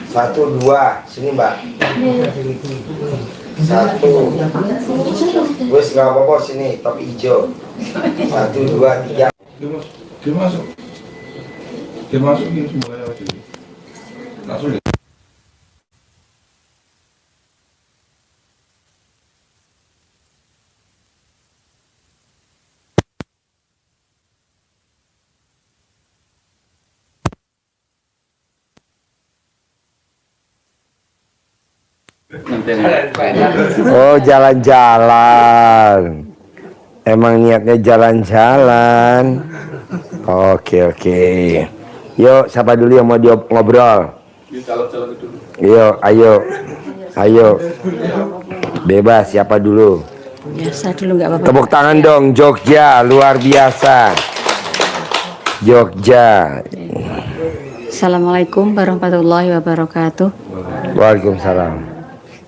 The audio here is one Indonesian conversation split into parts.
Satu dua sini mbak. Satu. Wes nggak apa-apa sini topi hijau. Satu dua tiga. Dia masuk. Dia masuk ini semuanya lagi. Langsung ya. Oh jalan-jalan. Emang niatnya jalan-jalan. Oke. Yuk siapa dulu yang mau ngobrol? Yuk ayo. Bebas siapa dulu? Ya, saya dulu nggak apa-apa. Tepuk tangan dong Jogja luar biasa. Jogja. Assalamualaikum warahmatullahi wabarakatuh. Waalaikumsalam.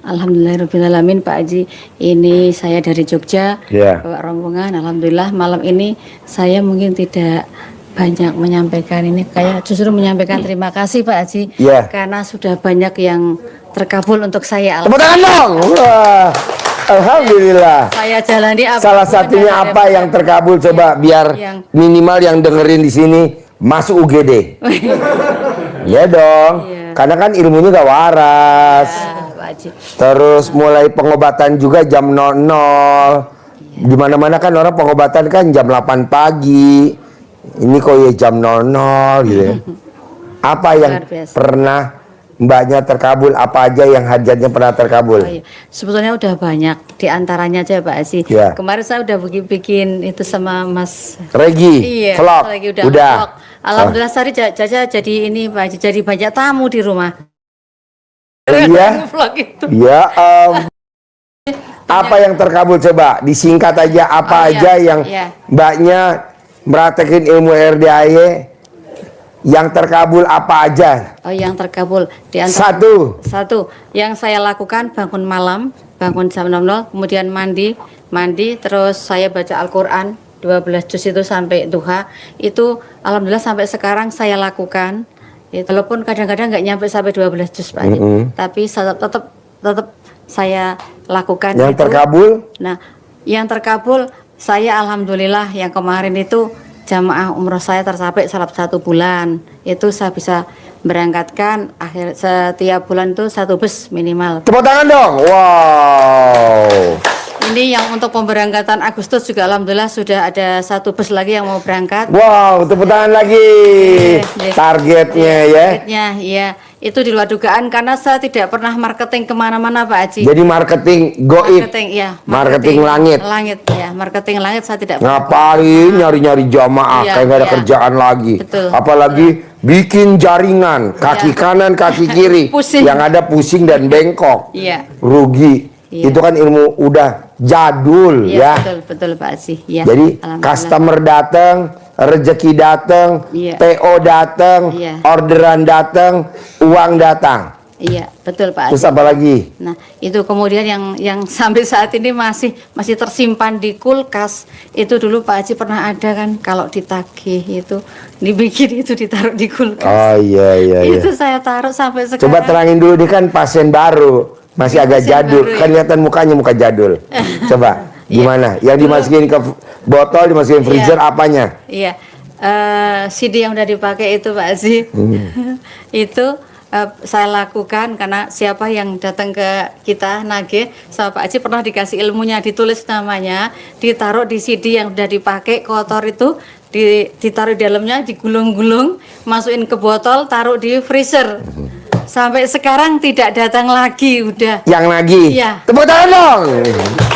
Alhamdulillahirrahmanirrahim Pak Haji. Ini saya dari Jogja, Bapak rombongan. Alhamdulillah malam ini saya mungkin tidak banyak menyampaikan ini, kayak justru menyampaikan terima kasih Pak Haji, karena sudah banyak yang terkabul untuk saya. Tepuk tangan dong. Wah, alhamdulillah. Saya jalani apa. Salah satunya apa yang terkabul coba biar minimal yang dengerin di sini masuk UGD. Ya dong. Karena kan ilmunya gak waras. Terus mulai pengobatan juga jam 00. Dimana-mana kan orang pengobatan kan jam 8 pagi. Ini kok ya jam 00 gitu. Apa yang pernah mbaknya terkabul? Apa aja yang hajatnya pernah terkabul? Sebetulnya udah banyak. Di antaranya aja Pak Haji. Kemarin saya udah bikin itu sama Mas Regi. Vlog. Udah. Vlog. Alhamdulillah Sari Jaja jadi ini Pak Haji, jadi banyak tamu di rumah. Iya. Ya, apa yang terkabul coba disingkat aja apa aja yang mbaknya meratekin ilmu RDAY yang terkabul apa aja? Oh, yang terkabul di antara satu yang saya lakukan bangun malam, bangun jam 00, kemudian mandi, terus saya baca Al-Qur'an 12 juz itu sampai duha. Itu alhamdulillah sampai sekarang saya lakukan. Walaupun kadang-kadang nggak nyampe sampai 12 juz Pak Haji, tapi tetap saya lakukan. Yang itu terkabul? Nah, yang terkabul saya alhamdulillah yang kemarin itu jamaah umroh saya tercapai 1 bulan. Itu saya bisa berangkatkan setiap bulan itu 1 bus minimal. Tepuk tangan dong. Wow. Ini yang untuk pemberangkatan Agustus juga alhamdulillah sudah ada 1 bus lagi yang mau berangkat. Wow, tepuk tangan lagi. Targetnya Targetnya ya. Itu di luar dugaan karena saya tidak pernah marketing kemana-mana Pak Haji. Jadi marketing goib. Marketing langit. Marketing langit saya tidak. Ngapain nyari-nyari jamaah kayak gak ada kerjaan lagi. Betul. Apalagi bikin jaringan kaki kanan kaki kiri. Yang ada pusing dan bengkok. Rugi. Itu kan ilmu udah jadul ya. Betul Pak Haji. Jadi customer datang, rezeki datang, PO datang, orderan datang, uang datang. Iya, betul Pak Haji. Terus apa lagi? Nah, itu kemudian yang sampai saat ini masih tersimpan di kulkas. Itu dulu Pak Haji pernah ada kan kalau ditagih itu dibikin itu ditaruh di kulkas. Oh iya. Itu saya taruh sampai sekarang. Coba terangin dulu, dia kan pasien baru. Masih agak jadul, kan kelihatan mukanya muka jadul. Coba, gimana? Yang dimasukin ke botol, dimasukin freezer, apanya? CD yang udah dipakai itu Pak Haji. Itu saya lakukan karena siapa yang datang ke kita nagih sama Pak Haji pernah dikasih ilmunya, ditulis namanya, ditaruh di CD yang udah dipakai kotor itu, ditaruh di dalamnya, digulung-gulung, masukin ke botol, taruh di freezer. Sampai sekarang tidak datang lagi, udah. Yang lagi? Iya. Tepuk tangan dong.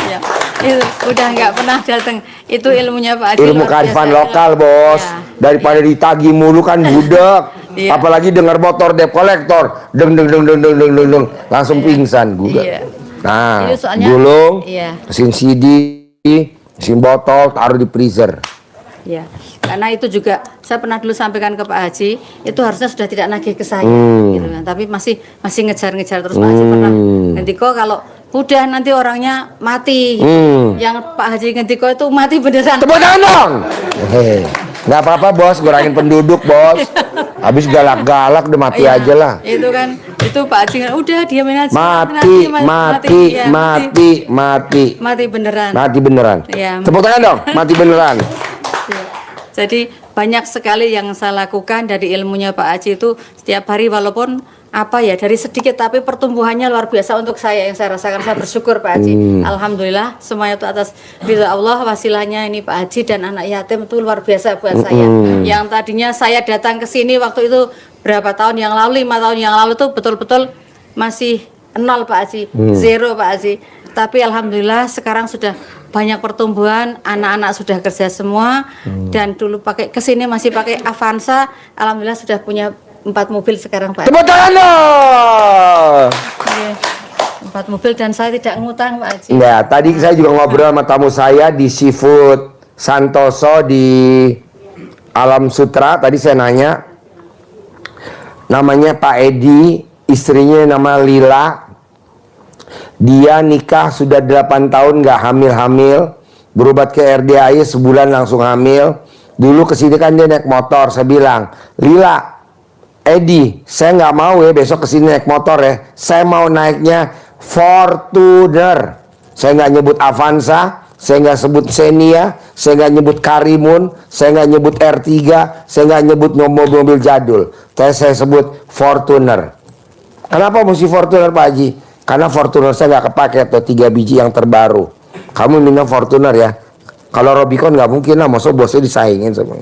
Ya, itu udah nggak pernah datang. Itu ilmunya Pak Haji. Ilmu kearifan lokal bos. Daripada ditagih mulu kan budek. Apalagi dengar motor debt collector, deng, langsung pingsan gudeg. Nah, gulung, mesin CD, mesin botol, taruh di freezer. Ya, karena itu juga saya pernah dulu sampaikan ke Pak Haji, itu harusnya sudah tidak nagih ke saya, gitu kan. Tapi masih ngejar-ngejar terus Pak Haji pernah. Nanti kok kalau udah nanti orangnya mati, gitu. Yang Pak Haji Ngendiko itu mati beneran. Tepuk tangan dong. Nggak apa-apa bos, kurangin penduduk bos. Habis galak-galak udah mati Iya, aja lah. Itu kan, itu Pak Haji udah diamin aja. Mati Beneran. Mati beneran. Iya. Tepuk tangan dong, mati beneran. Ya. Jadi banyak sekali yang saya lakukan dari ilmunya Pak Haji itu setiap hari, walaupun apa ya, dari sedikit tapi pertumbuhannya luar biasa untuk saya, yang saya rasakan. Saya bersyukur Pak Haji. Alhamdulillah semuanya itu atas ridha Allah, wasilahnya ini Pak Haji dan anak yatim itu luar biasa buat saya. Yang tadinya saya datang ke sini waktu itu berapa tahun yang lalu, 5 tahun yang lalu tuh betul-betul masih nol Pak Haji, zero Pak Haji. Tapi alhamdulillah sekarang sudah banyak pertumbuhan, anak-anak sudah kerja semua, dan dulu pakai kesini masih pakai Avanza, alhamdulillah sudah punya 4 mobil sekarang Pak. Tepuk tangan dong. Oke. 4 mobil dan saya tidak ngutang Pak Haji. Ya, tadi saya juga ngobrol sama tamu saya di Seafood Santoso di Alam Sutra. Tadi saya nanya, namanya Pak Edi, istrinya nama Lila. Dia nikah sudah 8 tahun nggak hamil-hamil, berobat ke RDAI sebulan langsung hamil. Dulu kesini kan dia naik motor, saya bilang, Lila, Edi, saya nggak mau ya besok kesini naik motor ya. Saya mau naiknya Fortuner. Saya nggak nyebut Avanza, saya nggak sebut Xenia, saya nggak nyebut Karimun, saya nggak nyebut R3, saya nggak nyebut mobil-mobil jadul. Saya sebut Fortuner. Kenapa mesti Fortuner Pak Haji? Karena Fortuner saya nggak kepake atau 3 biji yang terbaru. Kamu minta Fortuner ya. Kalau Robicon nggak mungkin lah, maksud bosnya disaingin sama.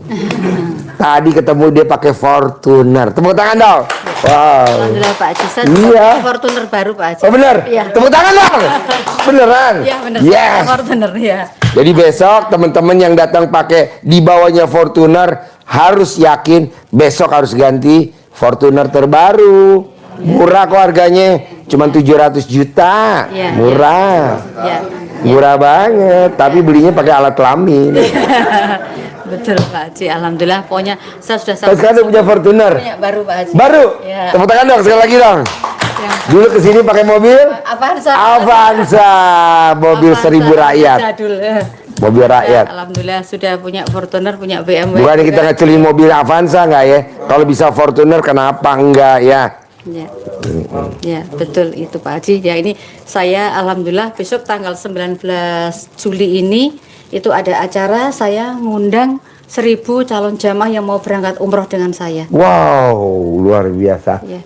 Tadi ketemu dia pakai Fortuner. Tepuk tangan dong. Wow. Alhamdulillah Pak Haji, saya Iya. Fortuner baru Pak Haji. Oh bener? Iya. Tepuk tangan dong. Beneran? Iya bener. Yes. Fortuner ya. Jadi besok teman-teman yang datang pakai di bawahnya Fortuner harus yakin besok harus ganti Fortuner terbaru. Murah kok harganya, cuma 700 juta. Iya, Murah. Ya. Murah banget, tapi belinya pakai alat kelamin. Betul Pak Haji, alhamdulillah. Pokoknya saya sudah Terus sekarang punya Fortuner. punya baru Pak Haji. Baru? Ya. Tepuk tangan dong, sekali lagi dong. Ya. Dulu kesini pakai mobil Avanza. Avanza, mobil Avanza, 1000 rakyat. Jadul. Mobil rakyat. Alhamdulillah sudah punya Fortuner, punya BMW. Bukan kita ngecelin mobil Avanza nggak ya? Kalau bisa Fortuner kenapa enggak ya? Ya. Ya, betul itu Pak Haji. Ya, ini saya alhamdulillah besok tanggal 19 Juli ini itu ada acara, saya ngundang 1000 calon jamaah yang mau berangkat umroh dengan saya. Wow, luar biasa. Ya.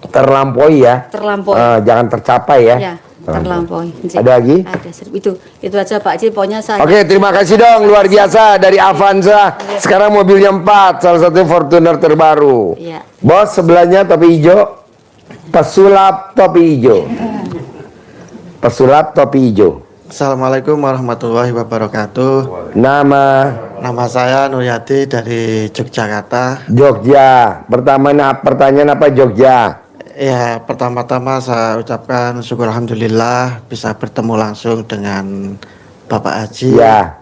Terlampaui ya. Terlampaui. Jangan tercapai ya. Ya, terlampaui. Ada lagi? Ada 1000. Itu aja Pak Haji, pokoknya saya. Oke, terima kasih dong, luar biasa dari Avanza. Sekarang mobilnya 4, salah satunya Fortuner terbaru. Iya. Bos sebelahnya topi hijau, pesulap topi hijau. Pesulap topi hijau. Assalamualaikum warahmatullahi wabarakatuh. Nama saya Nuryati dari Yogyakarta. Jogja. Pertanyaan apa Jogja? Ya, pertama-tama saya ucapkan syukur alhamdulillah bisa bertemu langsung dengan Bapak Haji. Ya.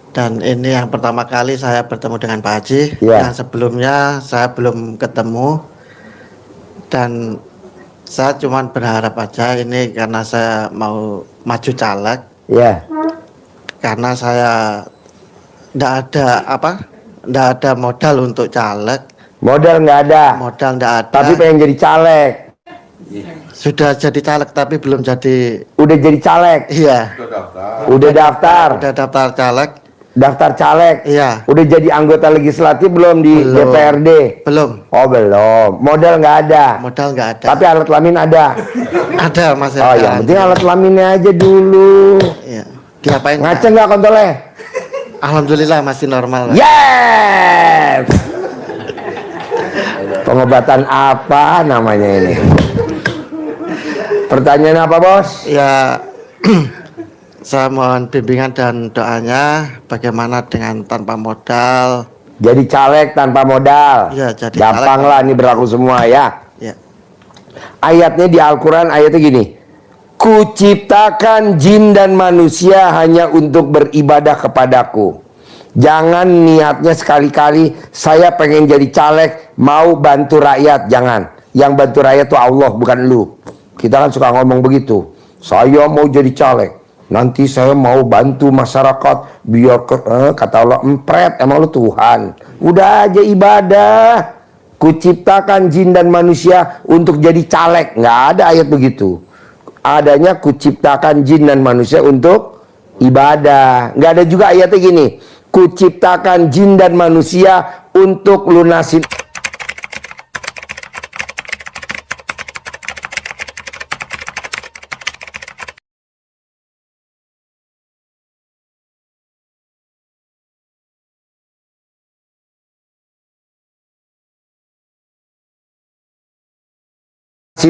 Dan ini yang pertama kali saya bertemu dengan Pak Haji. Ya. Yang sebelumnya saya belum ketemu. Dan saya cuma berharap aja ini karena saya mau maju caleg. Ya. Karena saya ndak ada modal untuk caleg. Modal nggak ada. Modal ndak ada. Tapi pengen jadi caleg. Sudah jadi caleg tapi belum jadi. Udah jadi caleg. Iya. Udah daftar. Udah daftar caleg. Daftar caleg. Iya. Udah jadi anggota legislatif belum di Belum. DPRD? Belum. Oh belum. Modal nggak ada. Modal nggak ada. Tapi alat kelamin ada. Ada Mas. Oh yang penting alat kelaminnya aja dulu. Iya. Diapain? Ngaca nggak kontolnya? Alhamdulillah masih normal. Yes. Pengobatan apa namanya ini? Pertanyaan apa bos? Ya. Saya mohon bimbingan dan doanya bagaimana dengan tanpa modal. Jadi caleg tanpa modal. Ya, jadi gampang caleg. lah, ini berlaku semua ya. Ya. Ayatnya di Al-Quran ayatnya gini. Kuciptakan jin dan manusia hanya untuk beribadah kepadaku. Jangan niatnya sekali-kali saya pengen jadi caleg mau bantu rakyat. Jangan. Yang bantu rakyat itu Allah bukan lu. Kita kan suka ngomong begitu. Saya mau jadi caleg. nanti saya mau bantu masyarakat biar kata Allah empret, emang lu Tuhan? Udah aja ibadah. Kuciptakan jin dan manusia untuk jadi caleg. Nggak ada ayat begitu. Adanya kuciptakan jin dan manusia untuk ibadah. Nggak ada juga ayatnya gini, kuciptakan jin dan manusia untuk lunasin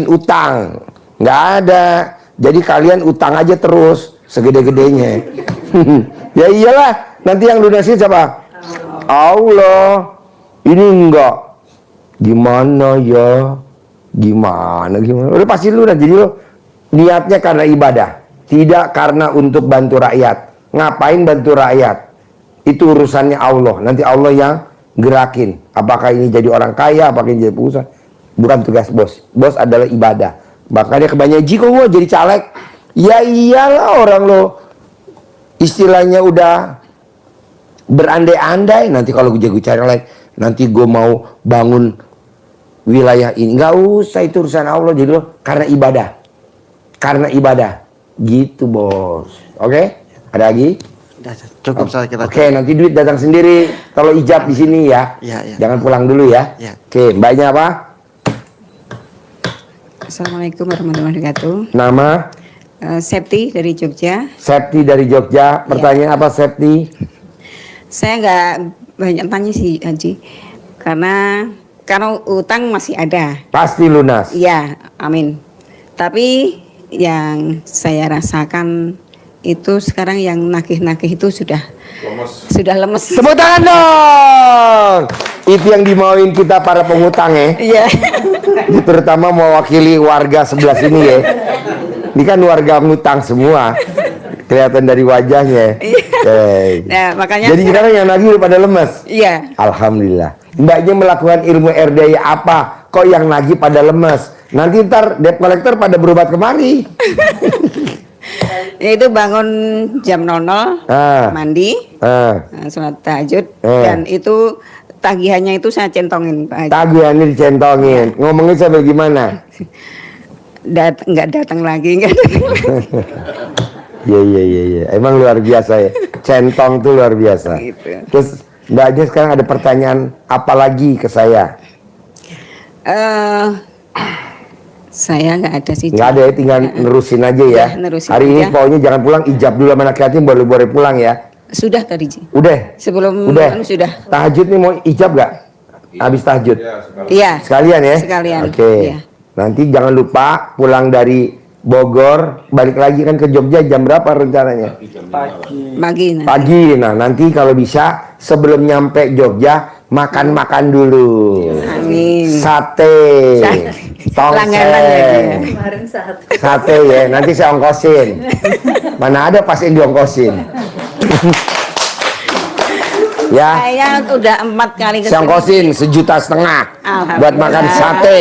utang. Nggak ada. Jadi kalian utang aja terus segede-gedenya. Ya iyalah, nanti yang lunasin siapa? Allah. Ini enggak. Gimana ya? Gimana? Udah pasti lunas. Jadi lo niatnya karena ibadah, tidak karena untuk bantu rakyat. Ngapain bantu rakyat? Itu urusannya Allah. Nanti Allah yang gerakin. Apakah ini jadi orang kaya, apakah ini jadi pengusaha? Bukan tugas bos. Bos adalah ibadah. Makanya kebanyakan jika gue jadi caleg, ya iyalah orang lo istilahnya udah berandai-andai. Nanti kalau gue jago caleg, nanti gue mau bangun wilayah ini. Nggak usah, itu urusan Allah. Jadi lo karena ibadah. Karena ibadah. Gitu bos. Oke? Ada lagi? Cukup saya kira. Oke, nanti duit datang sendiri. Kalau ijab di sini ya. Ya. Jangan pulang dulu ya. Oke, mbaknya apa? Assalamualaikum warahmatullahi wabarakatuh. Nama? Septi dari Jogja. Septi dari Jogja. Pertanyaan apa Septi? Saya nggak banyak tanya sih Haji, karena kalau utang masih ada. Pasti lunas. Iya, amin. Tapi yang saya rasakan itu sekarang yang nagih-nagih itu sudah lemes. Tepuk tangan dong. Itu yang dimauin kita para pengutang ya. Iya. Terutama mewakili warga sebelah sini ya. Ini kan warga ngutang semua. Kelihatan dari wajahnya. Nah, makanya jadi sekarang yang nagih udah pada lemes. Iya. Alhamdulillah. Mbaknya melakukan ilmu RDI apa? Kok yang nagih pada lemes? Nanti ntar debt collector pada berobat kemari. Itu bangun jam 00, mandi, sholat tahajud, dan itu tagihannya itu saya centongin Pak Haji. Tagihannya dicentongin. Ngomongnya sampai gimana? Nggak datang lagi, nggak datang lagi. Iya. Emang luar biasa ya. Centong tuh luar biasa. Gitu. Terus mbaknya sekarang ada pertanyaan apa lagi ke saya? Saya nggak ada sih. Nggak ada ya, tinggal nerusin aja ya. Nerusin Hari ini aja. pokoknya jangan pulang, ijab dulu sama anak yatim, boleh pulang ya. Sudah tadi Ji. Udah. Sebelum sudah. Tahajud nih mau ijab nggak? Habis tahajud. Iya. Sekalian ya. Sekalian. Oke. Iya. Nanti jangan lupa pulang dari Bogor, balik lagi kan ke Jogja jam berapa rencananya? Pagi. Pagi. Nah, nanti kalau bisa sebelum nyampe Jogja makan dulu. Amin. Sate. Langganan ya, Ji, Tongseng. Sate ya, nanti saya ongkosin. Mana ada pas yang diongkosin. Ya. Saya udah 4 kali Saya ongkosin 1,5 juta buat makan sate.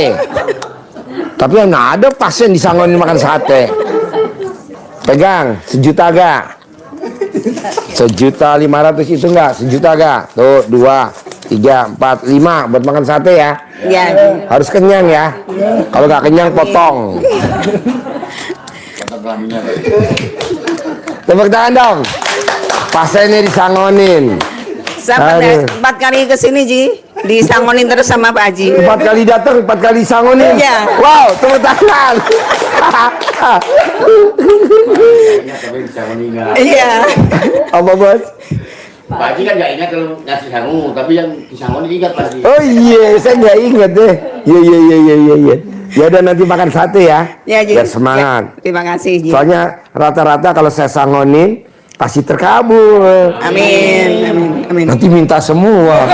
Tapi mana ada pasien disangoni makan sate. Pegang 1 juta gak? 1.500.000 itu enggak? 1 juta gak? Tuh 2, 3, 4, 5 buat makan sate ya. Iya. Harus kenyang ya. Kalau nggak kenyang potong. Tepuk tangan dong. Pasiennya disangonin. Saya 4 kali kesini Ji, disangonin terus sama Pak Haji. 4 kali datang, 4 kali sangonin. Iya. Wow, tepuk tangan. Iya. Apa bos? Pak Haji kan nggak ingat kalau ngasih sangu, tapi yang disangoni ingat Pak Haji. Oh iya, saya nggak ingat deh. Iya. Ya udah nanti makan sate ya. Ya, Ji. Biar semangat. Ya, terima kasih Ji. Soalnya rata-rata kalau saya sangonin pasti terkabul. Amin. Nanti minta semua.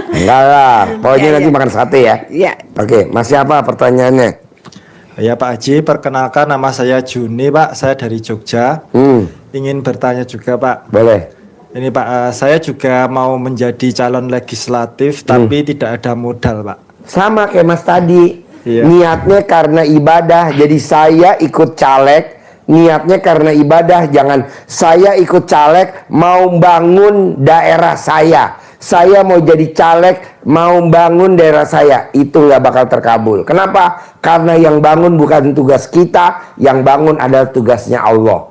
Enggak lah, pokoknya Ya, nanti ya. makan sate ya. Iya. Oke, masih apa pertanyaannya? Ya Pak Haji, perkenalkan nama saya Juni Pak, saya dari Jogja. Ingin bertanya juga Pak. Boleh. Ini Pak, saya juga mau menjadi calon legislatif tapi tidak ada modal Pak. Sama kayak Mas tadi. Iya. Niatnya karena ibadah. Jadi saya ikut caleg, niatnya karena ibadah. Jangan saya ikut caleg mau bangun daerah saya. Saya mau jadi caleg mau bangun daerah saya. Itu nggak bakal terkabul. Kenapa? Karena yang bangun bukan tugas kita, yang bangun adalah tugasnya Allah.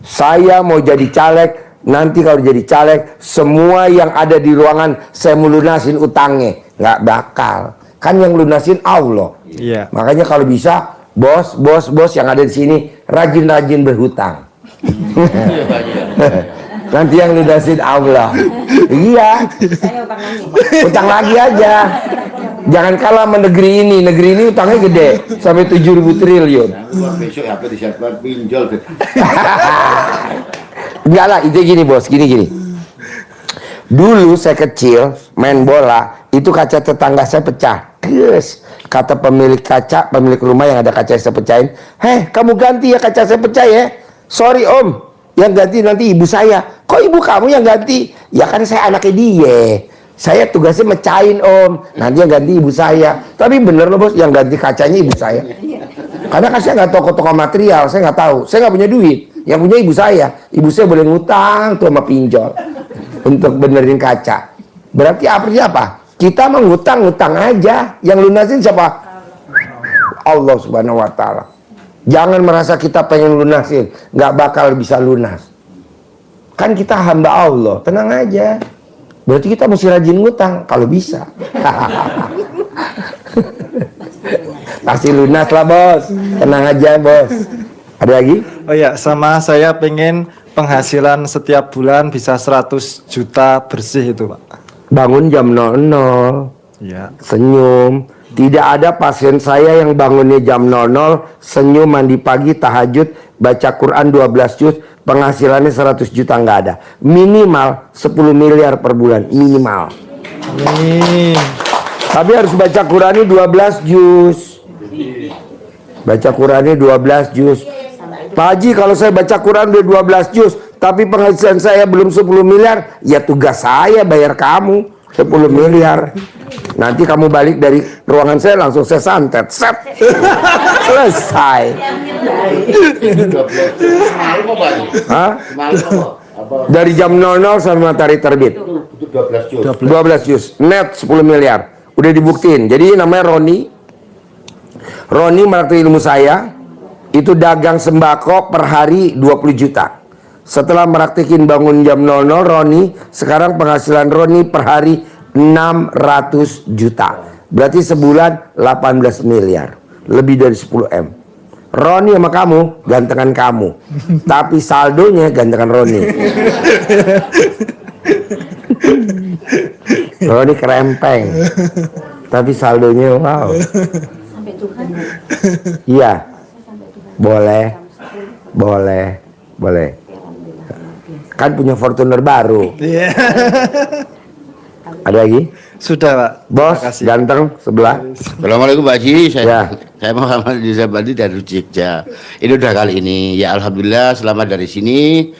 Saya mau jadi caleg, nanti kalau jadi caleg, semua yang ada di ruangan saya mau lunasin utangnya. Nggak bakal. Kan yang lunasin Allah. Iya. Makanya kalau bisa, bos yang ada di sini rajin-rajin berhutang. Nanti yang lunasin Allah. Iya. Utang lagi aja. Jangan kalah sama negeri ini. Negeri ini utangnya gede, sampai 7.000 triliun. Besok HP disiapkan pinjol. Enggak lah, itu gini bos, gini. Dulu saya kecil main bola, itu kaca tetangga saya pecah. Yes. Kata pemilik kaca, pemilik rumah yang ada kaca saya pecahin, "Heh, kamu ganti ya kaca saya pecah ya." "Sorry om, yang ganti nanti ibu saya." "Kok ibu kamu yang ganti?" "Ya kan saya anaknya dia. Saya tugasnya mecahin om, nanti yang ganti ibu saya." Tapi bener loh bos, yang ganti kacanya ibu saya. Karena kan saya nggak tahu toko material, saya nggak tahu, saya nggak punya duit. Yang punya ibu saya. Ibu saya boleh ngutang tuh sama pinjol untuk benerin kaca. Berarti apa? Kita mengutang aja. Yang lunasin siapa? Allah Subhanahu Wa Taala. Jangan merasa kita pengen lunasin, nggak bakal bisa lunas. Kan kita hamba Allah, tenang aja. Berarti kita mesti rajin ngutang kalau bisa. Pasti lunas lah bos, tenang aja bos. Ada lagi? Oh ya, sama saya pengen penghasilan setiap bulan bisa 100 juta bersih itu Pak. Bangun jam 00, Iya. senyum. Tidak ada pasien saya yang bangunnya jam 00, senyum, mandi pagi, tahajud, baca Quran 12 juz, penghasilannya 100 juta, nggak ada. Minimal 10 miliar per bulan, minimal. Amin. Tapi harus baca Qurannya 12 juz. Baca Qurannya 12 juz. Pak Haji, kalau saya baca Quran udah 12 juz, tapi penghasilan saya belum 10 miliar, ya tugas saya bayar kamu 10 miliar. Nanti kamu balik dari ruangan saya, langsung saya santet. Set. Selesai. Hah? Dari jam 00 sampai matahari terbit. 12 juz. Net 10 miliar. Udah dibuktiin. Jadi namanya Roni. Roni merakiti ilmu saya. Itu dagang sembako per hari 20 juta. Setelah meraktikin bangun jam 00, Roni, sekarang penghasilan Roni per hari 600 juta. Berarti sebulan 18 miliar. Lebih dari 10 M. Roni sama kamu, gantengan kamu. Tapi saldonya gantengan Roni. Roni kerempeng. Tapi saldonya wow. Iya. Boleh. Kan punya Fortuner baru. Iya. Ada lagi? Sudah Pak. Bos, Terima kasih. ganteng sebelah. Assalamualaikum Pak Haji, Ya. saya Muhammad Rizabadi dari Jogja. Ini udah kali ini, ya alhamdulillah selamat dari sini.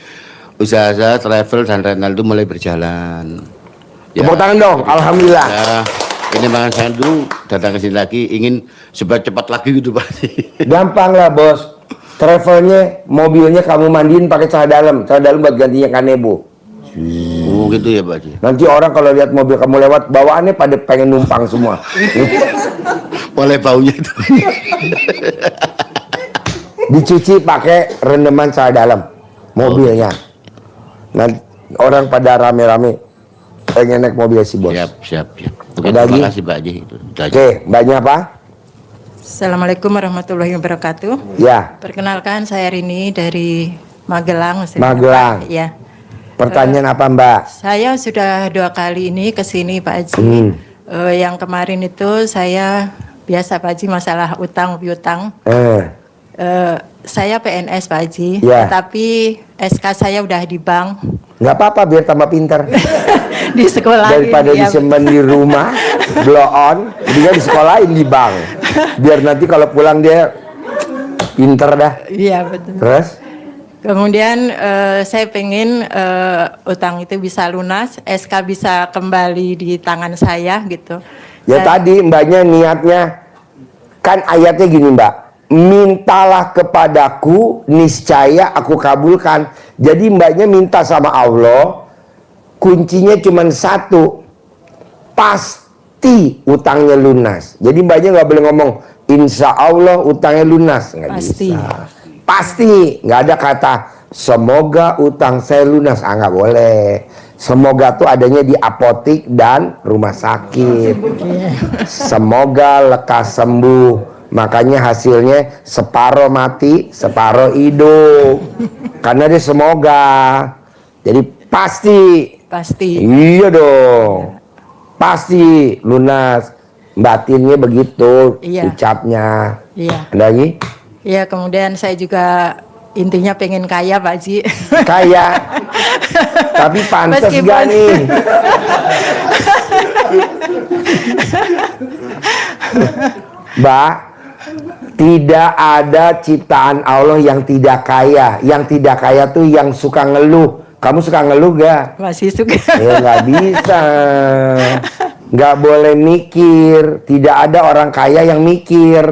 Usaha saya travel dan rental itu mulai berjalan. Tepuk tangan dong, alhamdulillah. Ya, ini makanya saya dulu datang ke sini lagi ingin supaya cepat lagi gitu Pak Haji. Gampang lah bos. Travelnya, mobilnya kamu mandiin pakai celana dalam buat gantinya kanebo. Oh gitu ya Pak Haji. Nanti orang kalau lihat mobil kamu lewat, bawaannya pada pengen numpang semua. Boleh baunya itu. Dicuci pakai rendeman celana dalam mobilnya. Nanti orang pada rame-rame pengen naik mobil si bos. Siap. Oke, Ada terima lagi? kasih Pak Haji. Oke, mbaknya apa? Assalamualaikum warahmatullahi wabarakatuh. Ya, Perkenalkan saya Rini dari Magelang. Magelang. Ya. Pertanyaan apa mbak? Saya sudah 2 kali ini ke sini Pak Haji. Yang kemarin itu saya biasa Pak Haji masalah utang piutang. Saya PNS Pak Haji, Ya. tapi SK saya udah di bank. Nggak apa-apa biar tambah pinter. Di sekolah Daripada ya, disimpan di rumah, blow on, dia di sekolahin di bank. Biar nanti kalau pulang dia pinter dah. Iya betul. Terus? Kemudian saya pengen utang itu bisa lunas, SK bisa kembali di tangan saya gitu. Ya tadi mbaknya niatnya Kan ayatnya gini Mbak, mintalah kepadaku, niscaya aku kabulkan. Jadi mbaknya minta sama Allah, kuncinya cuma satu, pasti utangnya lunas. Jadi mbaknya nggak boleh ngomong insya Allah utangnya lunas, nggak bisa. Pasti, nggak ada kata semoga utang saya lunas, nggak boleh. Semoga tuh adanya di apotik dan rumah sakit. Semoga lekas sembuh. Makanya hasilnya separuh mati, separuh hidup. Karena dia semoga. Jadi pasti. Pasti. Iya dong. Pasti lunas. Batinnya begitu ucapnya. Iya. Ada lagi? Iya, kemudian saya juga intinya pengen kaya Pak Haji. Kaya. Tapi pantas gak nih? Mbak, tidak ada ciptaan Allah yang tidak kaya. Yang tidak kaya tuh yang suka ngeluh. Kamu suka ngeluh gak? Masih suka. Ya nggak bisa. Nggak boleh mikir. Tidak ada orang kaya yang mikir.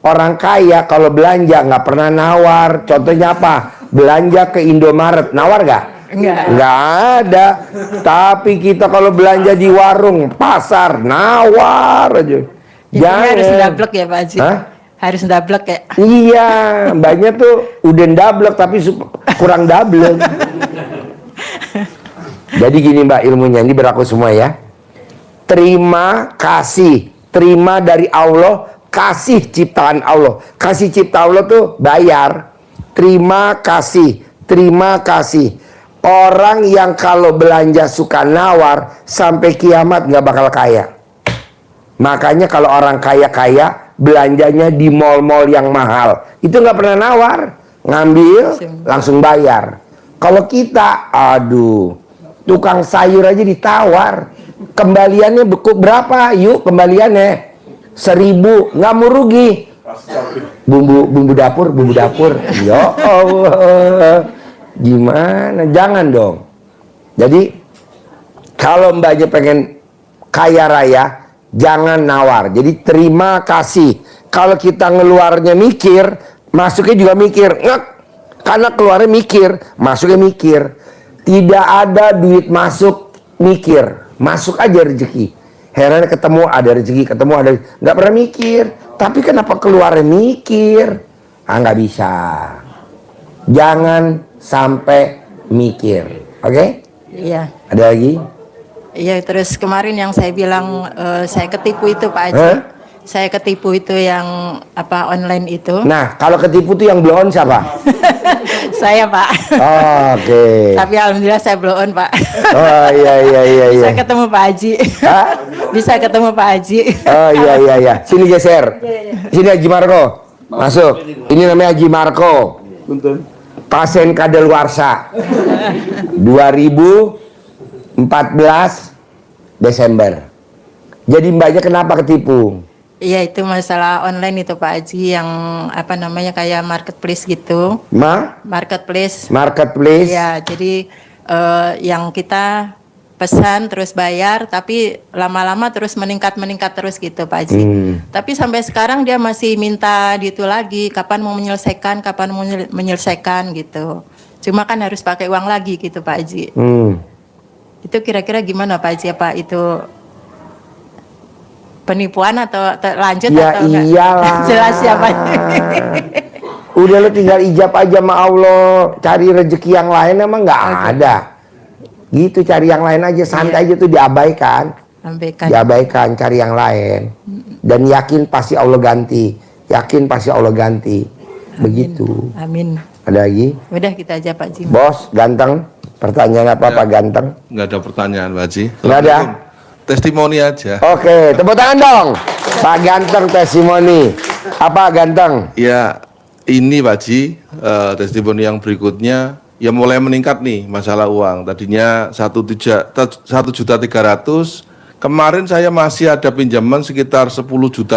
Orang kaya kalau belanja nggak pernah nawar. Contohnya apa? Belanja ke Indomaret, nawar gak? Nggak ada. Tapi kita kalau belanja di warung, pasar, nawar aja. Jangan. Harus ndablek ya Pak Haji. Hah? Harus ndablek ya. Iya, mbaknya tuh udah ndablek tapi kurang dablek. Jadi gini Mbak ilmunya, ini berlaku semua ya. Terima kasih, terima dari Allah, kasih ciptaan Allah. Kasih cipta Allah tuh bayar. Terima kasih, terima kasih. Orang yang kalau belanja suka nawar sampai kiamat nggak bakal kaya. Makanya kalau orang kaya-kaya belanjanya di mall-mall yang mahal, itu nggak pernah nawar, ngambil langsung bayar. Kalau kita, aduh, tukang sayur aja ditawar, kembaliannya berapa? Yuk kembaliannya 1.000, nggak mau rugi. Bumbu dapur. Ya Allah, gimana? Jangan dong. Jadi kalau mbaknya pengen kaya raya, jangan nawar. Jadi terima kasih. Kalau kita ngeluarnya mikir, masuknya juga mikir. Nggak. Karena keluarnya mikir, masuknya mikir. Tidak ada duit masuk mikir. Masuk aja rezeki. Heran ketemu ada rezeki, ketemu ada, nggak pernah mikir. Tapi kenapa keluarnya mikir? Nggak bisa. Jangan sampai mikir. Oke? Iya. Ada lagi? Iya, terus kemarin yang saya bilang saya ketipu itu Pak Haji. Saya ketipu itu yang online itu. Nah, kalau ketipu itu yang blow on siapa? Saya Pak. Oke. Tapi alhamdulillah saya blow on Pak. Oh iya. Bisa ketemu Pak Haji. Hah? Bisa ketemu Pak Haji. Oh iya. Sini geser. Sini Haji Marco. Masuk. Ini namanya Haji Marco. Pasien kadaluarsa. 2014 Desember. Jadi mbaknya kenapa ketipu? Iya, itu masalah online itu Pak Haji yang kayak marketplace gitu. Marketplace. Iya, jadi yang kita pesan terus bayar, tapi lama-lama terus meningkat terus gitu Pak Haji. Tapi sampai sekarang dia masih minta gitu lagi, kapan mau menyelesaikan gitu. Cuma kan harus pakai uang lagi gitu Pak Haji. Itu kira-kira gimana Pak Haji? Apa itu penipuan atau lanjut ya atau enggak? Iyalah. Jelas siapa? Udah lo tinggal ijab aja sama Allah, cari rezeki yang lain emang nggak ada. Gitu, cari yang lain aja, santai aja tuh diabaikan. Diabaikan, cari yang lain. Dan yakin pasti Allah ganti. Begitu. Amin. Ada lagi? Udah kita aja Pak Haji. Bos, ganteng. Pertanyaan apa Pak Ganteng? Nggak ada pertanyaan Pak Haji. Nggak ada? Testimoni aja. Oke, tepuk tangan dong. Pak Ganteng testimoni. Apa Ganteng? Ya, ini Pak Haji, testimoni yang berikutnya ya mulai meningkat nih masalah uang. Tadinya 1.300.000, kemarin saya masih ada pinjaman sekitar 10.500.000.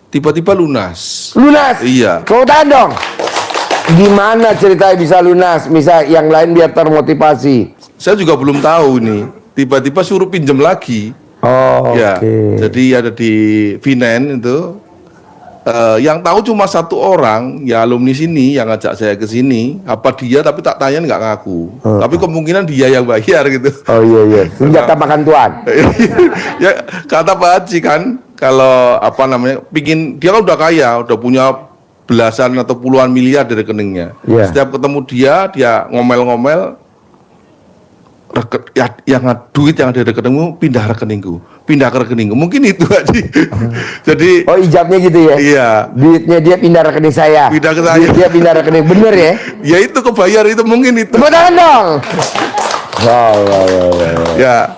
Tiba-tiba lunas. Lunas? Iya. Tepuk tangan dong. Gimana ceritanya bisa lunas? Misal yang lain biar termotivasi. Saya juga belum tahu nih. Tiba-tiba suruh pinjam lagi. Oh, Ya, oke. jadi ada di Vinen itu yang tahu cuma satu orang, ya alumni sini yang ngajak saya ke sini. Apa dia? Tapi tak tanya nggak ngaku. Tapi kemungkinan dia yang bayar gitu. Oh iya. Senjata makan tuan. Ya kata Pak Haji kan, kalau apa namanya, dia kan udah kaya, udah punya belasan atau puluhan miliar di rekeningnya. Iya. Setiap ketemu dia ngomel-ngomel, yang duit yang ada di rekeningmu pindah ke rekeningku. Mungkin itu Haji. Jadi Oh, ijabnya gitu ya? iya. Duitnya dia pindah rekening saya. Pindah ke saya. Duit dia pindah rekening. Bener ya? Ya itu kebayar itu mungkin itu. Tepuk tangan dong. Wow. Ya,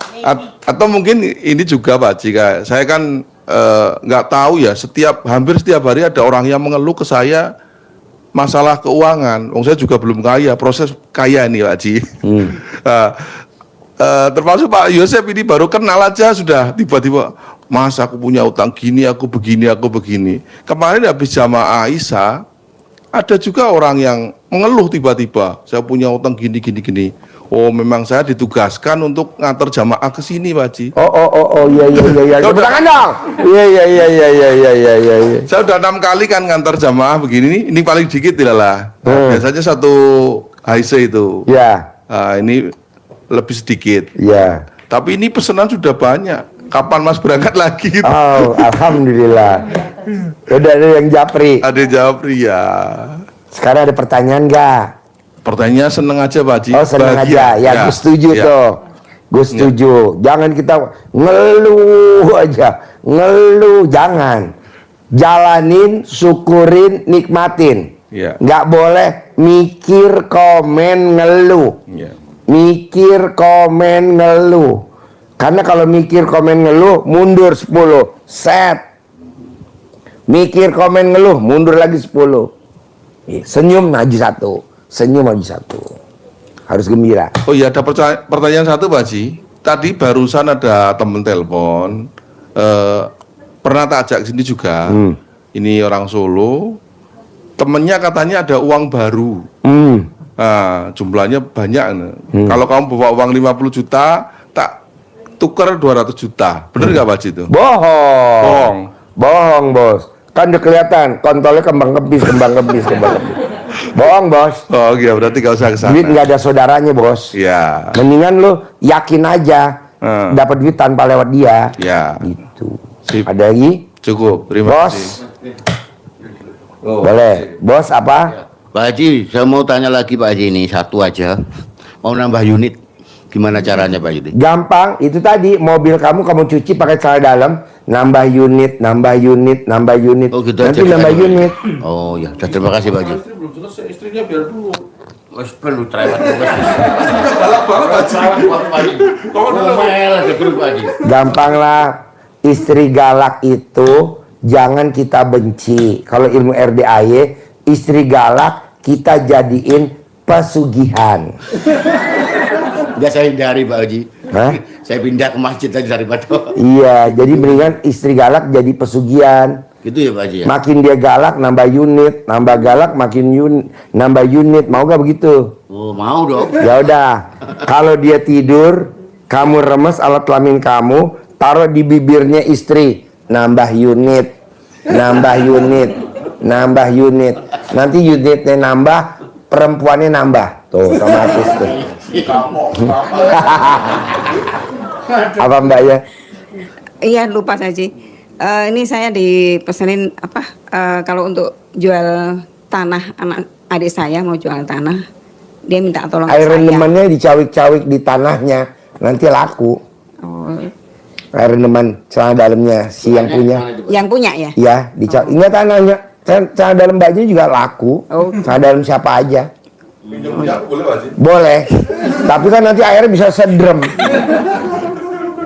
atau mungkin ini juga Pak Haji, saya kan nggak tahu ya, hampir setiap hari ada orang yang mengeluh ke saya masalah keuangan. Saya juga belum kaya, proses kaya ini Pak Haji. Termasuk Pak Yosep ini baru kenal aja sudah tiba-tiba, Mas aku punya utang gini, aku begini. Kemarin habis jamaah Aisyah, ada juga orang yang mengeluh tiba-tiba, saya punya utang gini. Oh, memang saya ditugaskan untuk ngantar jamaah ke sini, Pak Haji. Oh, iya. Tepuk tangan dong. Iya. Saya udah 6 kali kan ngantar jamaah begini, ini paling dikit lah. Biasanya satu HIC itu. Ya. Ini lebih sedikit. Ya. Tapi ini pesanan sudah banyak. Kapan Mas berangkat lagi? Gitu. Oh, alhamdulillah. Udah ada yang japri. Ada japri ya. Sekarang ada pertanyaan nggak? Pertanyaannya seneng aja Pak Haji. Oh, senang aja. Ya, gue setuju tuh. Gue setuju. Jangan kita ngeluh aja. Jangan. Jalanin, syukurin, nikmatin. Ya. Nggak boleh mikir, komen, ngeluh. Ya. Mikir, komen, ngeluh. Karena kalau mikir, komen, ngeluh, mundur 10. Set. Mikir, komen, ngeluh, mundur lagi 10. Senyum maju 1. Harus gembira. Oh iya, ada pertanyaan satu Pak Haji. Tadi barusan ada temen telepon, pernah tak ajak sini juga. Ini orang Solo. Temennya katanya ada uang baru. Nah, jumlahnya banyak. Kalau kamu bawa uang 50 juta, tak tukar 200 juta. Bener nggak Pak Haji itu? Bohong, Bos. Kan udah kelihatan kontolnya kembang kebis. Bohong, Bos. Oh iya, berarti gak usah kesana. Duit nggak ada saudaranya, Bos. Ya. Mendingan lu yakin aja dapat duit tanpa lewat dia. Ya. Gitu. Sip. Ada lagi? Cukup. Terima Bos. kasih. Boleh. Bos apa? Pak Haji, saya mau tanya lagi Pak Haji, ini satu aja. Mau nambah unit, gimana caranya Pak Haji? Gampang, itu tadi mobil kamu cuci pakai celana dalam, nambah unit. Oh, gitu Nanti aja, nambah Pak Haji. unit. Oh ya, terima kasih Pak Haji. Belum selesai, istrinya biar dulu. Mas perlu terlewat terus. Galak banget Haji. Gampang lah, istri galak itu jangan kita benci. Kalau ilmu RDAY, istri galak kita jadiin pesugihan. Udah saya hindari Pak Haji. Hah? Saya pindah ke masjid aja daripada. Iya, jadi mendingan istri galak jadi pesugihan. Gitu ya Pak Haji ya. Makin dia galak nambah unit, nambah galak makin nambah unit. Mau gak begitu? Oh, mau dong. Ya udah. Kalau dia tidur, kamu remes alat kelamin kamu, taruh di bibirnya istri, nambah unit. Nanti unitnya nambah, perempuannya nambah. Tuh, otomatis tuh. Apa Mbak ya? Iya, lupa Haji. Ini saya dipesenin kalau untuk jual tanah, anak adik saya mau jual tanah, dia minta tolong Air saya. rendemannya dicawik-cawik di tanahnya, nanti laku. Oh, Air rendeman celana dalamnya si yang punya. yang punya ya? Ya, dicawik. Enggak tanahnya, celana dalam baju juga laku. Oh. Celana dalam siapa aja. Pinjam punya boleh Pak Haji? Boleh. Tapi kan nanti airnya bisa sedrem.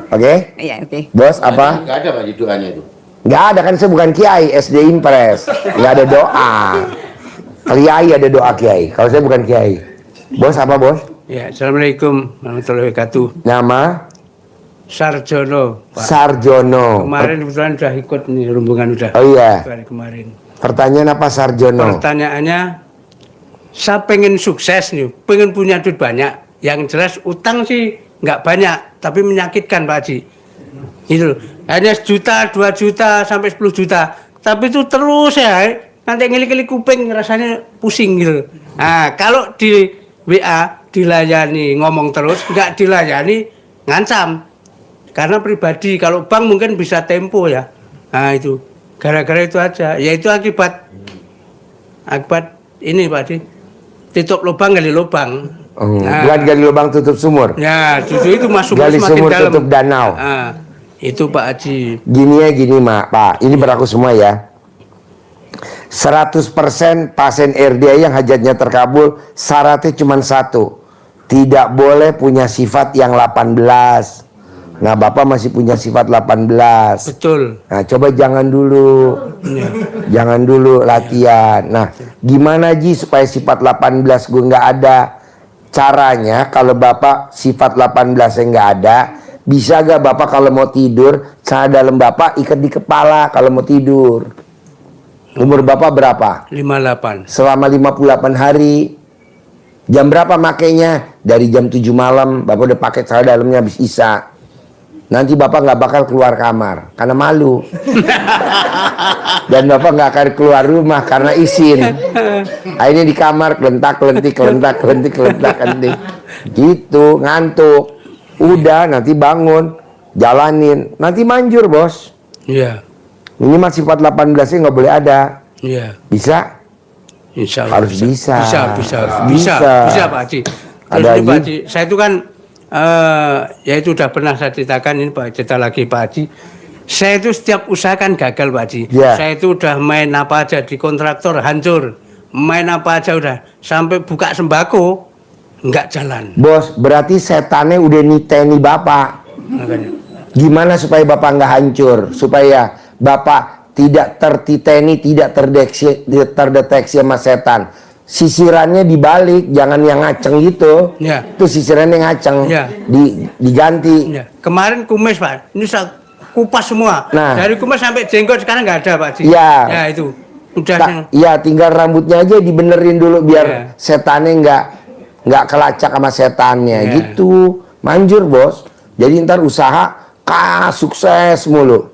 Oke? Iya, oke. Bos apa? Enggak ada Pak Haji doanya itu. Nggak ada, kan saya bukan kiai, SD Impres. Nggak ada doa. Kiai ada doa kiai. Kalau saya bukan kiai. Bos apa bos? Ya, Assalamualaikum warahmatullahi wabarakatuh. Nama? Sarjono, Pak. Sarjono. Kemarin kebetulan sudah ikut nih rombongan udah. Oh iya. Hari kemarin. Pertanyaan apa Sarjono? Pertanyaannya, saya pengen sukses nih, pengen punya duit banyak. Yang jelas utang sih nggak banyak, tapi menyakitkan Pak Haji. Gitu. Hanya 1 juta, 2 juta sampai 10 juta. Tapi itu terus ya. Nanti ngilik-ngilik kuping rasanya pusing gitu. Nah, kalau di WA dilayani ngomong terus, nggak dilayani ngancam. Karena pribadi, kalau bank mungkin bisa tempo ya. Nah itu, gara-gara itu aja. Ya itu akibat ini Pak Haji. Tutup lubang gali lubang. Bukan gali lubang tutup sumur. Ya, justru itu masuk gali semakin sumur dalam. tutup danau. Itu Pak Haji. Gini Pak. Ini berlaku semua ya. 100% pasien RDA yang hajatnya terkabul syaratnya cuma satu, tidak boleh punya sifat yang 18. Nah Bapak masih punya sifat 18. Betul. Nah coba jangan dulu jangan dulu latihan. Nah gimana Ji supaya sifat 18 gue nggak ada? Caranya kalau Bapak sifat 18 yang nggak ada, bisa gak Bapak kalau mau tidur celana dalam Bapak ikat di kepala kalau mau tidur? Umur Bapak berapa? 58. Selama 58 hari. Jam berapa makainya? Dari jam 7 malam Bapak udah pakai celana dalamnya habis Isya. Nanti Bapak nggak bakal keluar kamar karena malu. Dan Bapak nggak akan keluar rumah karena izin. Akhirnya di kamar kelentak-kelentik. Gitu, ngantuk. Udah nanti bangun, jalanin. Nanti manjur, Bos. Iya. Minimal sifat 18-nya nggak boleh ada. Iya. Bisa? Insya Allah Harus bisa. Bisa Pak Haji. Terus ini Pak Haji, saya itu kan ya itu udah pernah saya ceritakan, ini Pak cerita lagi Pak Haji. Saya itu setiap usaha kan gagal Pak Haji. Yeah. Saya itu udah main apa aja di kontraktor hancur. Main apa aja udah. Sampai buka sembako nggak jalan. Bos, berarti setannya udah niteni Bapak. Makanya. Gimana supaya Bapak nggak hancur? Supaya Bapak tidak tertiteni, tidak terdeteksi sama setan. Sisirannya dibalik, jangan yang ngaceng gitu. Ya. Itu sisirannya ngaceng. Ya. Diganti. Ya. Kemarin kumis Pak, ini saya kupas semua. Nah. Dari kumis sampai jenggot sekarang nggak ada Pak Haji. Ya. Ya itu. Udah. Iya, tinggal rambutnya aja dibenerin dulu biar Ya. setannya nggak kelacak sama setannya Ya. gitu. Manjur Bos. Jadi ntar usaha sukses mulu.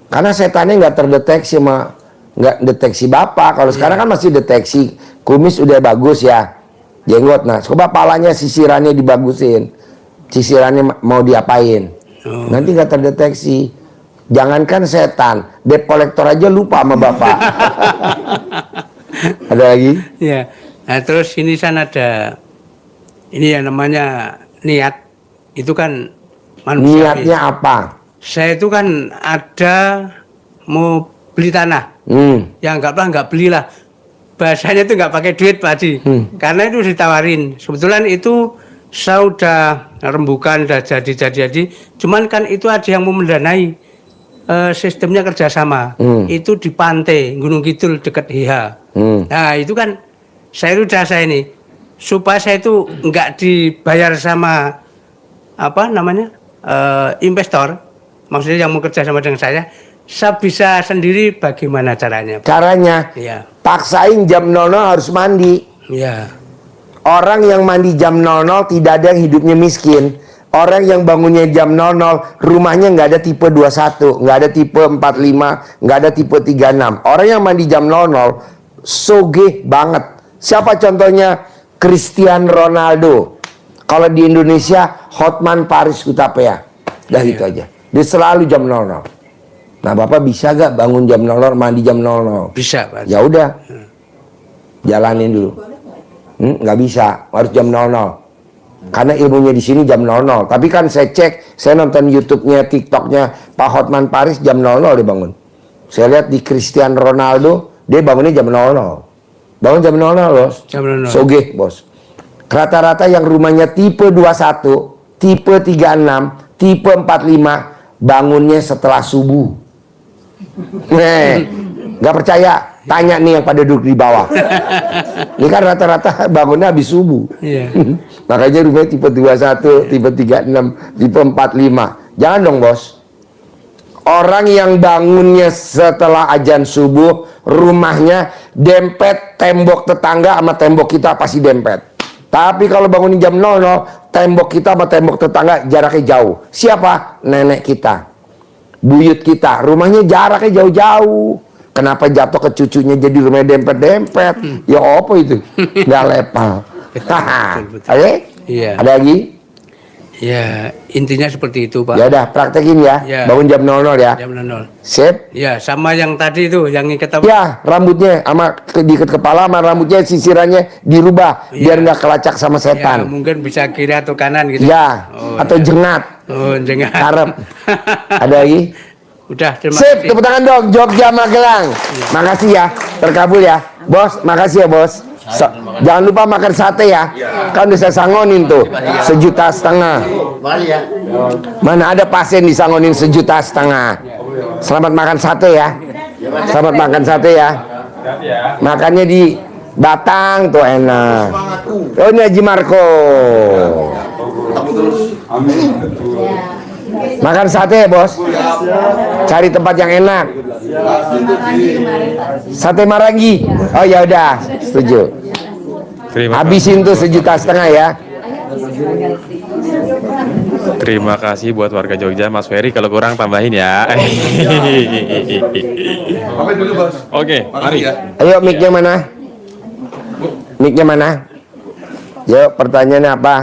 Karena setannya nggak terdeteksi nggak deteksi Bapak. Kalau sekarang kan masih deteksi. Kumis udah bagus ya, jenggot. Nah, coba palanya sisirannya dibagusin. Sisirannya mau diapain? Nanti nggak terdeteksi. Jangankan setan, debt collector aja lupa sama Bapak. Ada lagi? Ya. Nah, terus ini kan ada ini yang namanya niat. Itu kan manusia. Niatnya apa? Saya itu kan ada mau beli tanah. Ya nggak belilah. Bahasanya itu nggak pakai duit Pak Haji. Karena itu ditawarin. Kebetulan itu saya udah rembukan, udah jadi. Cuman kan itu ada yang mau mendanai. Sistemnya kerjasama. Itu di pantai Gunung Kidul dekat HH. Nah itu kan saya ini supaya saya itu nggak dibayar sama apa namanya investor. Maksudnya yang mau kerja sama dengan saya bisa sendiri bagaimana caranya? Caranya, Iya. Paksain jam 00 harus mandi. Iya. Orang yang mandi jam 00 tidak ada yang hidupnya miskin. Orang yang bangunnya jam 00, rumahnya nggak ada tipe 21, nggak ada tipe 45, nggak ada tipe 36. Orang yang mandi jam 00, sogeh banget. Siapa contohnya? Cristiano Ronaldo. Kalau di Indonesia, Hotman Paris Hutapea. Dah itu aja. Dia selalu jam 00. Nah, Bapak bisa gak bangun jam 00, mandi jam 00? Bisa, Pak. Ya udah. Jalanin dulu. Nggak bisa, harus jam 00. Karena ilmunya di sini jam 00. Tapi kan saya cek, saya nonton YouTube-nya, TikTok-nya Pak Hotman Paris jam 00 dia bangun. Saya lihat di Cristiano Ronaldo, dia bangunnya jam 00. Bangun jam 00, Bos. Jam 00. Sogeh, Bos. Rata-rata yang rumahnya tipe 21, tipe 36, tipe 45, bangunnya setelah subuh. Nggak percaya? Tanya nih yang pada duduk di bawah. Ini kan rata-rata bangunnya habis subuh. Iya. Makanya rumahnya tipe 21, tipe 36, tipe 45. Jangan dong, Bos. Orang yang bangunnya setelah azan subuh, rumahnya dempet tembok tetangga sama tembok kita pasti dempet. Tapi kalau bangunin jam 00, tembok kita sama tembok tetangga jaraknya jauh. Siapa? Nenek kita. buyut kita, rumahnya jaraknya jauh-jauh. Kenapa jatuh ke cucunya jadi rumahnya dempet-dempet? Ya apa itu? Nggak lepal. Oke? Iya. Ada lagi? Ya, intinya seperti itu, Pak. Ya udah, praktekin ya. Ya. Bangun jam 00 ya. Jam 00. Sip. Ya, sama yang tadi itu, yang ikat apa? Ya, rambutnya sama diikat kepala sama rambutnya sisirannya dirubah biar nggak kelacak sama Ya, setan. mungkin bisa kiri atau kanan gitu. Ya, Oh, atau jengat. Oh, jangan. Karep. Ada lagi? Udah, terima Sip, kasih. tepuk tangan dong. Jogja Magelang. Makasih ya, terkabul ya. Bos, makasih ya bos. Jangan lupa makan sate ya. Kan udah saya sangonin tuh 1,5 juta. Mana ada pasien disangonin 1,5 juta. Selamat makan sate ya. Selamat makan sate ya. Makannya di Batang tuh enak. Oh ini Haji Marco. Makan sate ya bos. Cari tempat yang enak. Sate Marangi. Oh ya udah, setuju. Habisin tuh 1,5 juta ya. Terima kasih buat warga Jogja, Mas Ferry. Kalau kurang tambahin ya. Oke, mari. Ayo mic-nya mana? Mic-nya mana? Yuk, pertanyaannya apa?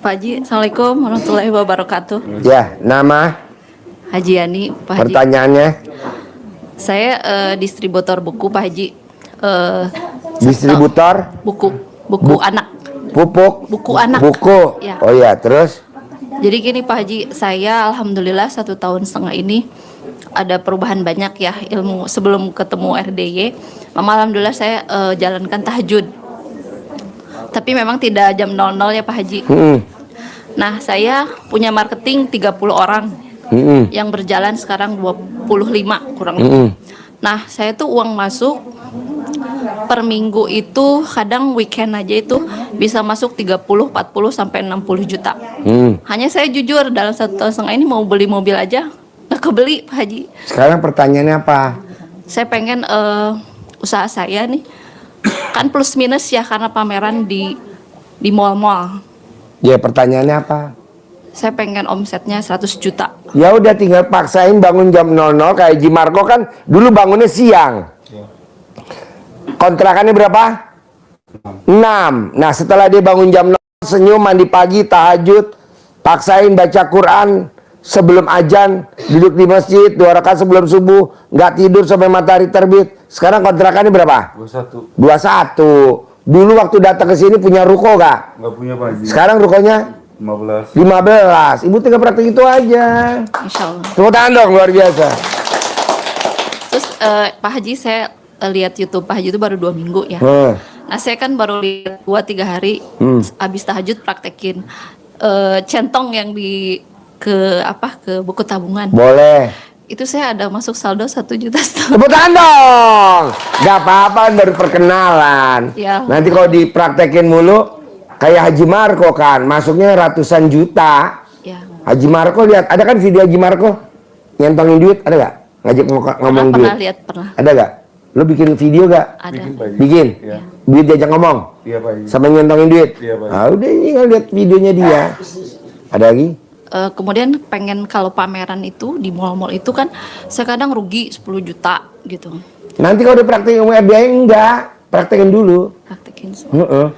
Pak Haji, Assalamualaikum warahmatullahi wabarakatuh. Ya, nama, Haji Yani, Pak Haji. pertanyaannya. Saya distributor buku, Pak Haji. Distributor Buku anak. pupuk. Buku anak. Buku. Ya. Oh ya, terus? Jadi gini Pak Haji, saya alhamdulillah 1,5 tahun ini ada perubahan banyak ya ilmu sebelum ketemu RDY. Mama alhamdulillah saya jalankan tahajud. Tapi memang tidak jam 00 ya Pak Haji. Nah, saya punya marketing 30 orang. Yang berjalan sekarang 25 kurang lebih. Nah, saya tuh uang masuk per minggu itu kadang weekend aja itu bisa masuk 30, 40 sampai 60 juta. Hanya saya jujur dalam 1,5 tahun ini mau beli mobil aja nggak kebeli Pak Haji. Sekarang pertanyaannya apa? Saya pengen usaha saya nih kan plus minus ya karena pameran di mall-mall. Ya, pertanyaannya apa? Saya pengen omsetnya 100 juta. Ya udah tinggal paksain bangun jam 00 kayak Haji Marco kan dulu bangunnya siang. Kontrakannya berapa? 6. Nah, setelah dia bangun jam 00 senyum, mandi pagi, tahajud, paksain baca Quran sebelum azan, duduk di masjid 2 rakaat sebelum subuh, nggak tidur sampai matahari terbit. Sekarang kontrakannya berapa? 21. 21. Dulu waktu datang ke sini punya ruko gak? Nggak punya Pak Haji. Sekarang rukonya 15. Ibu tinggal praktek itu aja. Insya Allah. Tepuk tangan dong, luar biasa. Terus Pak Haji saya lihat YouTube Pak Haji itu baru 2 minggu ya. Nah saya kan baru lihat 2-3 hari habis tahajud praktekin centong yang ke buku tabungan. Boleh. Itu saya ada masuk saldo 1,5 juta. Tepuk tangan dong. Gak apa-apa, baru perkenalan. Ya. Nanti kalau dipraktekin mulu kayak Haji Marco kan, masuknya ratusan juta. Ya. Haji Marco lihat, ada kan video Haji Marco nyentongin duit, ada gak? Ngajak ngomong duit. Pernah lihat, pernah. Ada gak? Lo bikin video gak? Ada. Bikin? Iya. Duit diajak ngomong? Iya Pak Haji. Sama nyentongin duit? Iya, Pak. Ah, udah ini lihat videonya dia. Ada lagi? Kemudian pengen kalau pameran itu di mall-mall itu kan saya kadang rugi 10 juta gitu. Nanti kalau udah praktekin RDI enggak, praktekin dulu. Praktekin semua.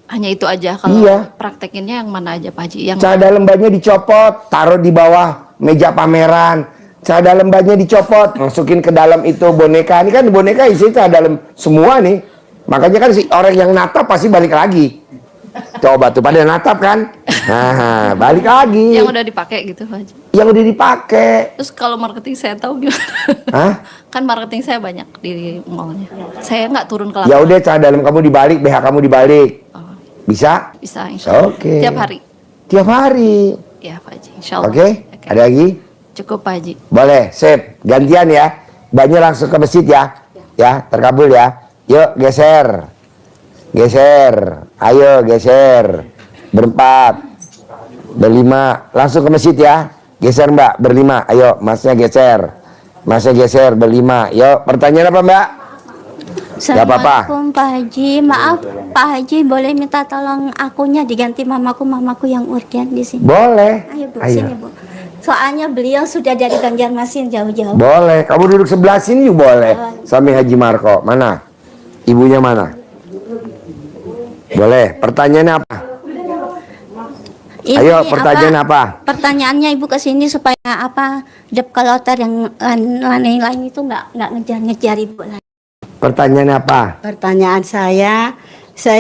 Hanya itu aja kalau Iya. praktekinnya yang mana aja Pak Haji? Yang Celana lembahnya dicopot, taruh di bawah meja pameran. Celana lembahnya dicopot, masukin ke dalam itu boneka. Ini kan boneka isi celana dalam semua nih. Makanya kan si orang yang natap pasti balik lagi. Coba tuh pada natap kan? Nah, balik lagi. yang udah dipakai gitu Pak Haji. Yang udah dipakai. Terus kalau marketing saya tahu gimana? Hah? Kan marketing saya banyak di mallnya. Saya nggak turun ke Ya lapangan. udah celana dalam kamu dibalik, BH kamu dibalik. Bisa? Bisa insya Allah. Oke. Tiap hari. Tiap hari. Ya Pak Haji. Insya Allah. Oke? Ada lagi? Cukup Pak Haji. Boleh, sip. Gantian ya. Banyak langsung ke masjid ya. Ya, terkabul ya. Yuk, geser. Geser. Ayo, geser. Berempat. Berlima. Langsung ke masjid ya. Geser Mbak, berlima. Ayo, masnya geser. Masnya geser, berlima. Yuk, pertanyaan apa Mbak? Gak apa-apa. Assalamualaikum Pak Haji, maaf Pak Haji boleh minta tolong akunya diganti mamaku yang urgen di sini. Boleh. Ayo Bu, Ayo. sini Bu. Soalnya beliau sudah dari Banjarmasin jauh-jauh. Boleh, kamu duduk sebelah sini juga boleh. Samping Haji Marco. Mana? Ibunya mana? Boleh. Pertanyaannya apa? Ini Ayo, pertanyaan apa? Pertanyaannya Ibu ke sini supaya apa debt collector yang lain-lain itu nggak ngejar-ngejar Ibu lagi. Pertanyaan apa? Pertanyaan saya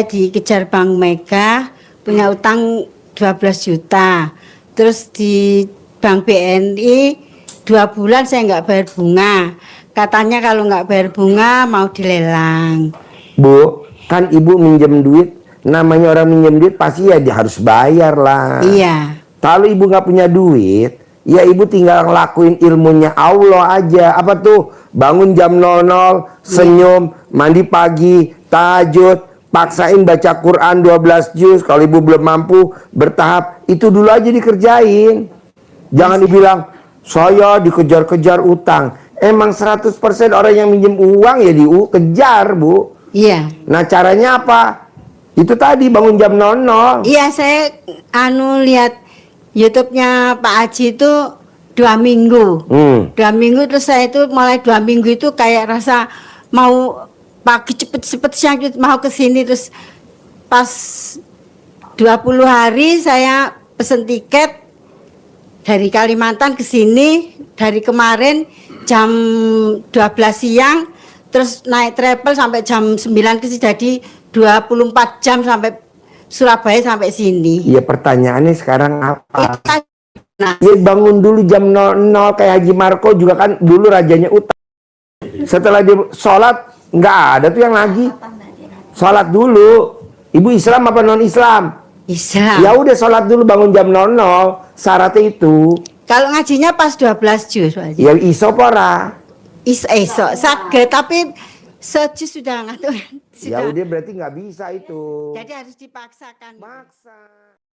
dikejar Bank Mega, punya utang 12 juta. Terus di Bank BNI 2 bulan saya nggak bayar bunga. Katanya kalau nggak bayar bunga mau dilelang. Bu, kan ibu minjem duit. Namanya orang minjem duit pasti ya dia harus bayar lah. Iya. Kalau ibu nggak punya duit, ya ibu tinggal ngelakuin ilmunya Allah aja. Apa tuh? Bangun jam 00, senyum, mandi pagi, tahajud, paksain baca Quran 12 juz. Kalau ibu belum mampu, bertahap. Itu dulu aja dikerjain. Jangan dibilang, saya dikejar-kejar utang. Emang 100% orang yang minjem uang ya dikejar, Bu. Iya. Nah caranya apa? Itu tadi bangun jam 00. Iya, saya lihat YouTube-nya Pak Haji itu 2 minggu. 2 minggu terus saya itu mulai 2 minggu itu kayak rasa mau pagi cepet-cepet siang mau ke sini, terus pas 20 hari saya pesen tiket dari Kalimantan ke sini dari kemarin jam 12 siang, terus naik travel sampai jam 9 ke sini, jadi 24 jam sampai Surabaya sampai sini. Iya, pertanyaannya sekarang apa? Nah, Ya bangun dulu jam 00 kayak Haji Marco juga kan dulu rajanya utang. Setelah dia sholat nggak ada tuh yang lagi. Sholat dulu. Ibu Islam apa non Islam? Islam. Ya udah sholat dulu bangun jam 00. Syaratnya itu. Kalau ngajinya pas 12 juz, Pak Haji. Ya iso pora. Esok sakit tapi sejus sudah ngatur. Ya udah berarti nggak bisa itu. Jadi harus dipaksakan. Maksa.